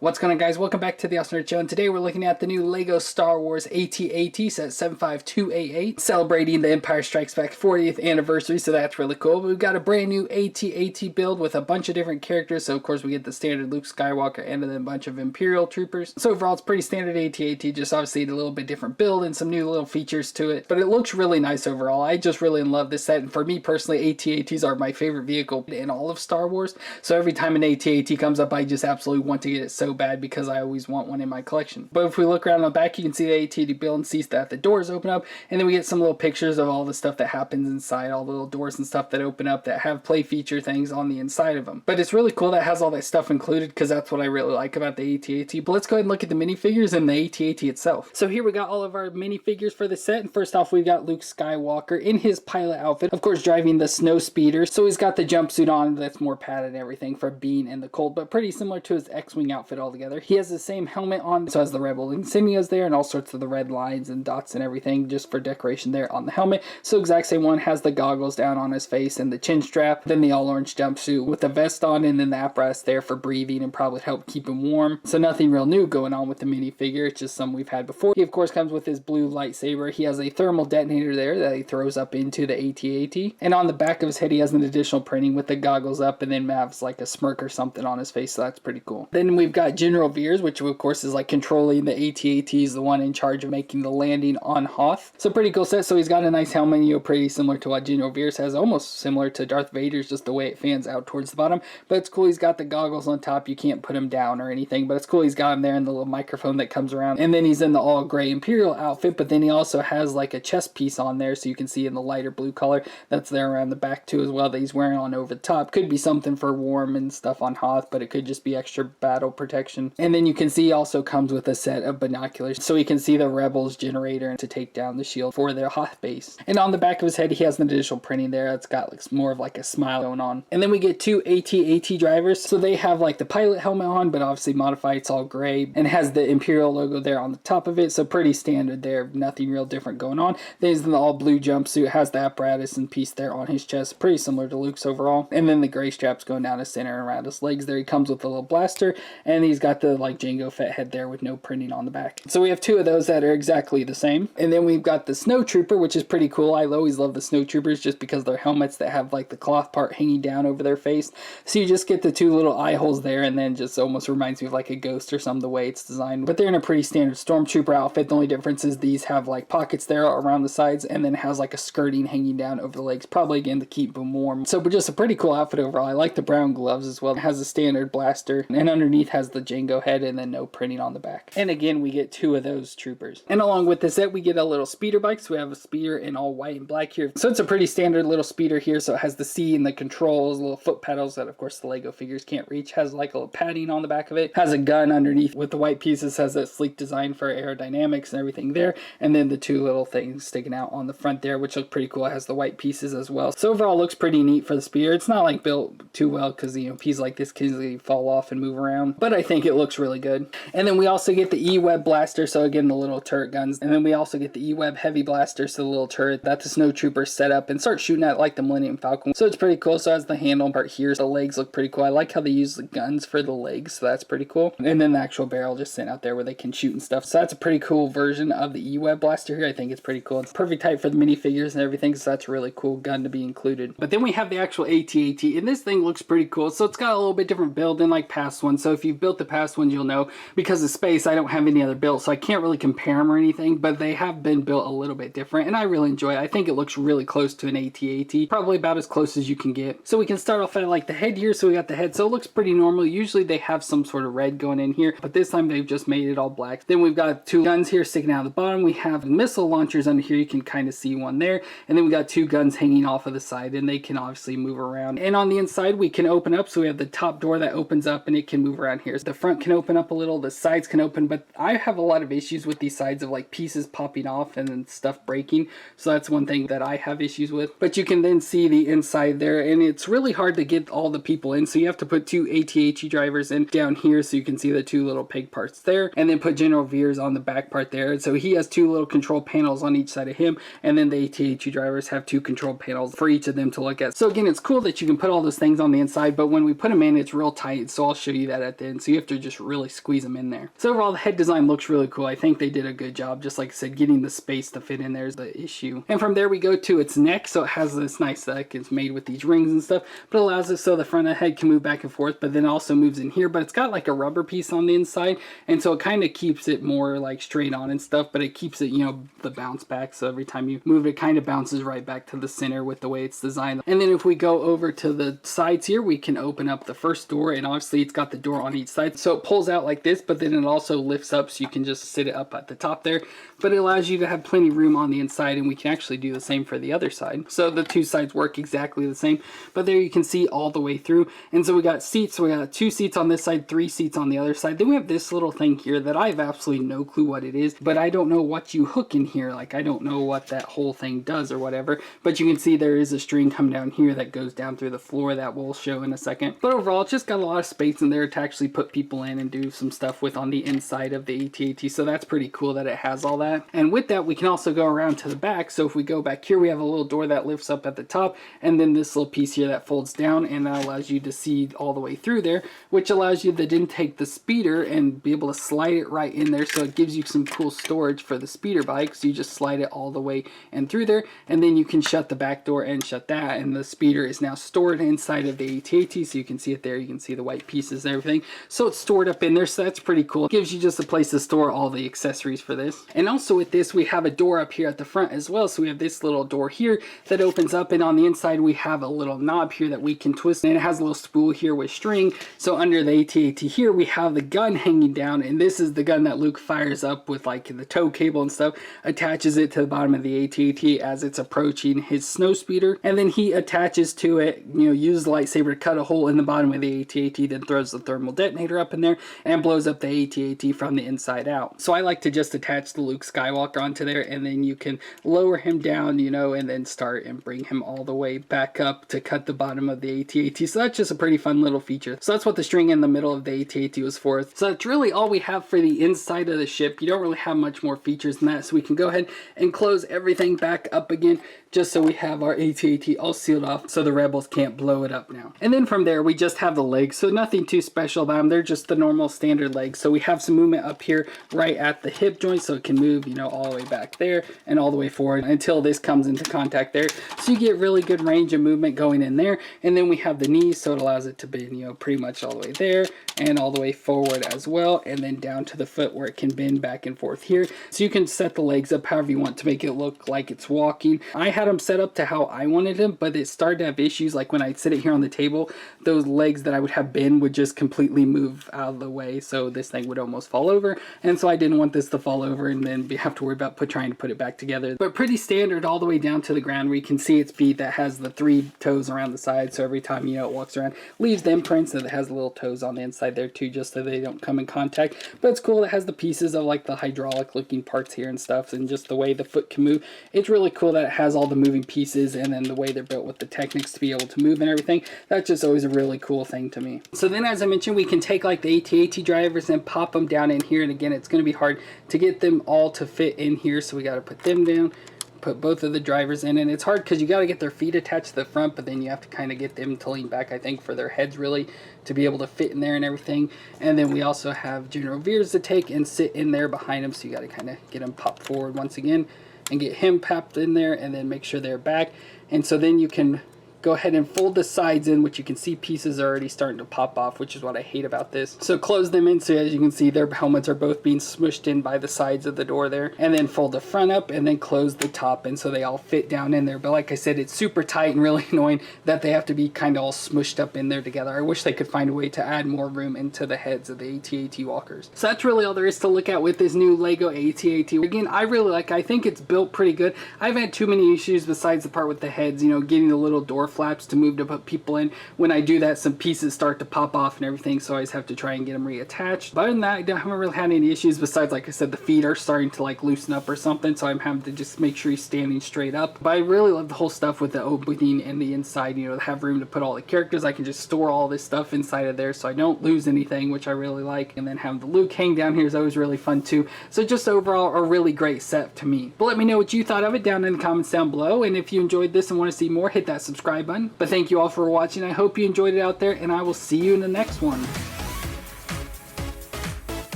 What's going on, guys? Welcome back to the FallenRedZeo, and today we're looking at the new LEGO Star Wars AT-AT set 75288, celebrating the Empire Strikes Back 40th anniversary, so that's really cool. But we've got a brand new AT-AT build with a bunch of different characters, so of course we get the standard Luke Skywalker and then a bunch of Imperial troopers. So overall it's pretty standard AT-AT, just obviously a little bit different build and some new little features to it, but it looks really nice overall. I just really love this set, and for me personally, AT-ATs are my favorite vehicle in all of Star Wars, so every time an AT-AT comes up I just absolutely want to get it so bad because I always want one in my collection. But if we look around on the back, you can see the AT-AT build and see that the doors open up, and then we get some little pictures of all the stuff that happens inside, all the little doors and stuff that open up that have play feature things on the inside of them. But it's really cool that it has all that stuff included, because that's what I really like about the AT-AT. But let's go ahead and look at the minifigures and the AT-AT itself. So here we got all of our minifigures for the set, and first off we've got Luke Skywalker in his pilot outfit, of course driving the snow speeder. So he's got the jumpsuit on that's more padded and everything for being in the cold, but pretty similar to his X-Wing outfit altogether. He has the same helmet on, so has the Rebel insignias there and all sorts of the red lines and dots and everything just for decoration there on the helmet. So exact same one, has the goggles down on his face and the chin strap, then the all orange jumpsuit with the vest on, and then the apparatus there for breathing and probably help keep him warm. So nothing real new going on with the minifigure, it's just some we've had before. He of course comes with his blue lightsaber. He has a thermal detonator there that he throws up into the AT-AT, and on the back of his head he has an additional printing with the goggles up, and then has like a smirk or something on his face, so that's pretty cool. Then we've got General Veers, which of course is like controlling the AT-AT, is the one in charge of making the landing on Hoth. So pretty cool set. So he's got a nice helmet, you know, pretty similar to what General Veers has, almost similar to Darth Vader's, just the way it fans out towards the bottom. But it's cool, he's got the goggles on top, you can't put him down or anything, but it's cool he's got him there and the little microphone that comes around. And then he's in the all gray Imperial outfit, but then he also has like a chest piece on there, so you can see in the lighter blue color that's there around the back too as well, that he's wearing on over the top. Could be something for warm and stuff on Hoth, but it could just be extra battle protection. And then you can see he also comes with a set of binoculars, so he can see the Rebels generator to take down the shield for their Hoth base. And on the back of his head he has an additional printing there that's got like more of like a smile going on. And then we get two AT-AT drivers, so they have like the pilot helmet on, but obviously modified, it's all gray, and has the Imperial logo there on the top of it, so pretty standard there, nothing real different going on. Then he's in the all blue jumpsuit, has the apparatus and piece there on his chest, pretty similar to Luke's overall. And then the gray straps going down his center and around his legs there. He comes with a little blaster, and he's got the like Jango Fett head there with no printing on the back. So we have two of those that are exactly the same. And then we've got the Snowtrooper, which is pretty cool. I always love the Snowtroopers just because they're helmets that have like the cloth part hanging down over their face. So you just get the two little eye holes there, and then just almost reminds me of like a ghost or something the way it's designed. But they're in a pretty standard Stormtrooper outfit. The only difference is these have like pockets there around the sides, and then has like a skirting hanging down over the legs, probably again to keep them warm. So but just a pretty cool outfit overall. I like the brown gloves as well. It has a standard blaster, and underneath has the Jango head and then no printing on the back. And again we get two of those troopers. And along with this set we get a little speeder bike, so we have a speeder in all white and black here. So it's a pretty standard little speeder here, so it has the C and the controls, little foot pedals that of course the Lego figures can't reach, has like a little padding on the back of it, has a gun underneath with the white pieces, has that sleek design for aerodynamics and everything there, and then the two little things sticking out on the front there, which look pretty cool. It has the white pieces as well. So overall looks pretty neat for the speeder. It's not like built too well because, you know, pieces like this can easily fall off and move around, but I think it looks really good. And then we also get the E-Web blaster, so again the little turret guns, and then we also get the E-Web heavy blaster, so the little turret that the Snowtroopers set up and start shooting at like the Millennium Falcon. So it's pretty cool. So it has the handle part here, so the legs look pretty cool. I like how they use the guns for the legs, so that's pretty cool. And then the actual barrel just sitting out there where they can shoot and stuff. So that's a pretty cool version of the E-Web blaster here. I think it's pretty cool. It's perfect type for the minifigures and everything, so that's a really cool gun to be included. But then we have the actual AT-AT, and this thing looks pretty cool. So it's got a little bit different build than like past ones. So if you've built the past ones, you'll know, because of space I don't have any other built, so I can't really compare them or anything, but they have been built a little bit different, and I really enjoy it. I think it looks really close to an AT-AT, probably about as close as you can get. So we can start off at like the head here, so we got the head, so it looks pretty normal. Usually they have some sort of red going in here, but this time they've just made it all black. Then we've got two guns here sticking out of the bottom. We have missile launchers under here, you can kind of see one there, and then we got two guns hanging off of the side, and they can obviously move around. And on the inside we can open up, so we have the top door that opens up and it can move around here. So the front can open up a little, the sides can open, but I have a lot of issues with these sides of like pieces popping off and then stuff breaking, so that's one thing that I have issues with. But you can then see the inside there, and it's really hard to get all the people in, so you have to put two AT-AT drivers in down here so you can see the two little peg parts there, and then put General Veers on the back part there. So he has two little control panels on each side of him, and then the AT-AT drivers have two control panels for each of them to look at. So again, it's cool that you can put all those things on the inside, but when we put them in, it's real tight, so I'll show you that at the end. So so you have to just really squeeze them in there. So overall, the head design looks really cool. I think they did a good job. Just like I said, getting the space to fit in there is the issue. And from there we go to its neck. So it has this nice neck. It's made with these rings and stuff, but it allows it so the front of the head can move back and forth, but then also moves in here. But it's got like a rubber piece on the inside, and so it kind of keeps it more like straight on and stuff, but it keeps it, you know, the bounce back. So every time you move it, kind of bounces right back to the center with the way it's designed. And then if we go over to the sides here, we can open up the first door, and obviously it's got the door on each side. So it pulls out like this, but then it also lifts up so you can just sit it up at the top there. But it allows you to have plenty of room on the inside, and we can actually do the same for the other side. So the two sides work exactly the same, but there you can see all the way through. And so we got seats. So we got 2 seats on this side, 3 seats on the other side. Then we have this little thing here that I have absolutely no clue what it is, but I don't know what you hook in here. Like, I don't know what that whole thing does or whatever, but you can see there is a string coming down here that goes down through the floor that we'll show in a second. But overall, it's just got a lot of space in there to actually put people in and do some stuff with on the inside of the AT-AT. So that's pretty cool that it has all that. And with that, we can also go around to the back. So if we go back here, we have a little door that lifts up at the top, and then this little piece here that folds down, and that allows you to see all the way through there, which allows you to then take the speeder and be able to slide it right in there. So it gives you some cool storage for the speeder bike. So you just slide it all the way and through there, and then you can shut the back door and shut that, and the speeder is now stored inside of the AT-AT. So you can see it there. You can see the white pieces and everything. So it's stored up in there. So that's pretty cool. It gives you just a place to store all the accessories for this. And also with this, we have a door up here at the front as well. So we have this little door here that opens up, and on the inside we have a little knob here that we can twist, and it has a little spool here with string. So under the AT-AT here, we have the gun hanging down, and this is the gun that Luke fires up with like the tow cable and stuff, attaches it to the bottom of the AT-AT as it's approaching his snow speeder, and then he attaches to it, you know, uses the lightsaber to cut a hole in the bottom of the AT-AT, then throws the thermal detonator up in there and blows up the AT-AT from the inside out. So I like to just attach the Luke Skywalker onto there, and then you can lower him down, you know, and then start and bring him all the way back up to cut the bottom of the AT-AT. So that's just a pretty fun little feature. So that's what the string in the middle of the AT-AT was for. So that's really all we have for the inside of the ship. You don't really have much more features than that, so we can go ahead and close everything back up again, just so we have our AT-AT all sealed off so the rebels can't blow it up now. And then from there, we just have the legs. So nothing too special about them. They're just the normal standard legs. So we have some movement up here right at the hip joint, so it can move, you know, all the way back there and all the way forward until this comes into contact there. So you get really good range of movement going in there. And then we have the knees, so it allows it to be, you know, pretty much all the way there and all the way forward as well, and then down to the foot where it can bend back and forth here. So you can set the legs up however you want to make it look like it's walking. I had them set up to how I wanted them, but it started to have issues. Like when I sit it here on the table, those legs that I would have bend would just completely move out of the way, so this thing would almost fall over, and so I didn't want this to fall over and then have to worry about trying to put it back together. But pretty standard all the way down to the ground, where you can see its feet that has the 3 toes around the side, so every time, you know, it walks around, leaves the imprints, and it has the little toes on the inside there too, just so they don't come in contact. But it's cool. It has the pieces of like the hydraulic looking parts here and stuff, and just the way the foot can move. It's really cool that it has all the moving pieces, and then the way they're built with the Technics to be able to move and everything. That's just always a really cool thing to me. So then, as I mentioned, we can take like the AT-AT drivers and pop them down in here, and again, it's going to be hard to get them all to fit in here, so we got to put them down, put both of the drivers in, and it's hard because you got to get their feet attached to the front, but then you have to kind of get them to lean back, I think, for their heads really to be able to fit in there and everything. And then we also have General Veers to take and sit in there behind him, so you got to kind of get him popped forward once again and get him popped in there, and then make sure they're back. And so then you can go ahead and fold the sides in, which you can see pieces are already starting to pop off, which is what I hate about this. So close them in, so as you can see, their helmets are both being smushed in by the sides of the door there, and then fold the front up and then close the top, and so they all fit down in there. But like I said, it's super tight and really annoying that they have to be kind of all smushed up in there together. I wish they could find a way to add more room into the heads of the AT-AT walkers. So that's really all there is to look at with this new Lego AT-AT. Again, I really like it. I think it's built pretty good. I haven't had too many issues besides the part with the heads, you know, getting the little door flaps to move to put people in. When I do that, some pieces start to pop off and everything, so I always have to try and get them reattached. But other than that, I haven't really had any issues besides, like I said, the feet are starting to like loosen up or something, so I'm having to just make sure he's standing straight up. But I really love the whole stuff with the opening and the inside, you know, to have room to put all the characters. I can just store all this stuff inside of there so I don't lose anything, which I really like. And then having the Luke hang down here is always really fun too. So just overall, a really great set to me. But let me know what you thought of it down in the comments down below, and if you enjoyed this and want to see more, hit that subscribe button. But thank you all for watching. I hope you enjoyed it out there, and I will see you in the next one.